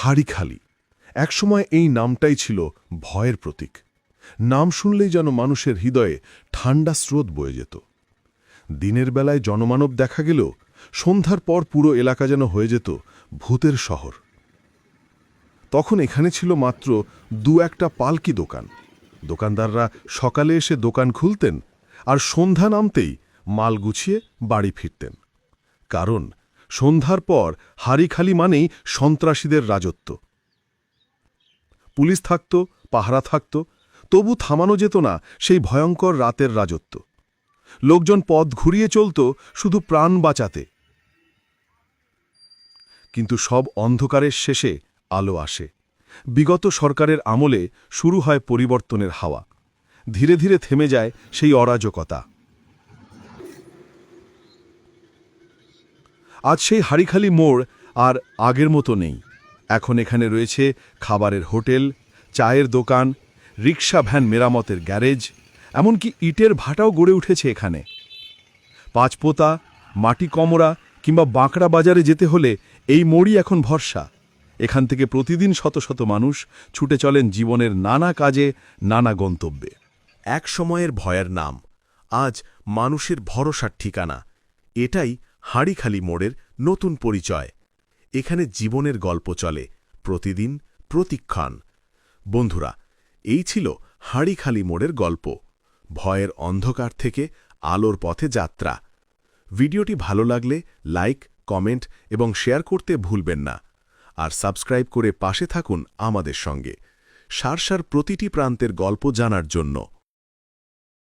হাড়িখালি। একসময় এই নামটাই ছিল ভয়ের প্রতীক। নাম শুনলেই যেন মানুষের হৃদয়ে ঠান্ডা স্রোত বয়ে যেত। দিনের বেলায় জনমানব দেখা গেলেও সন্ধ্যার পর পুরো এলাকা যেন হয়ে যেত ভূতের শহর। তখন এখানে ছিল মাত্র একটা পালকি দোকান। দোকানদাররা সকালে এসে দোকান খুলতেন আর সন্ধ্যা নামতেই মাল গুছিয়ে বাড়ি ফিরতেন। কারণ সন্ধ্যার পর হাড়িখালি মানেই সন্ত্রাসীদের রাজত্ব। পুলিশ থাকত, পাহারা থাকত, তবু থামানো যেত না সেই ভয়ঙ্কর রাতের রাজত্ব। লোকজন পথ ঘুরিয়ে চলত শুধু প্রাণ বাঁচাতে। কিন্তু সব অন্ধকারের শেষে আলো আসে। বিগত সরকারের আমলে শুরু হয় পরিবর্তনের হাওয়া। ধীরে ধীরে থেমে যায় সেই অরাজকতা। আজ সেই হাড়িখালি মোড় আর আগের মতো নেই। এখন এখানে রয়েছে খাবারের হোটেল, চায়ের দোকান, রিক্সা ভ্যান মেরামতের গ্যারেজ, এমনকি ইটের ভাটাও গড়ে উঠেছে এখানে। পাঁচপোতা, মাটি কমরা কিংবা বাঁকড়া বাজারে যেতে হলে এই মোড়ই এখন ভরসা। এখান থেকে প্রতিদিন শত শত মানুষ ছুটে চলেন জীবনের নানা কাজে, নানা গন্তব্যে। এক সময়ের ভয়ের নাম, আজ মানুষের ভরসার ঠিকানা। এটাই হাড়িখালি মোড়ের নতুন পরিচয়। এখানে জীবনের গল্প চলে, প্রতিদিন, প্রতিক্ষণ। বন্ধুরা, এই ছিল হাড়িখালি মোড়ের গল্প। ভয়ের অন্ধকার থেকে আলোর পথে যাত্রা। ভিডিওটি ভালো লাগলে লাইক, কমেন্ট এবং শেয়ার করতে ভুলবেন না। আর সাবস্ক্রাইব করে পাশে থাকুন আমাদের সঙ্গে, সারসার প্রতিটি প্রান্তের গল্প জানার জন্য।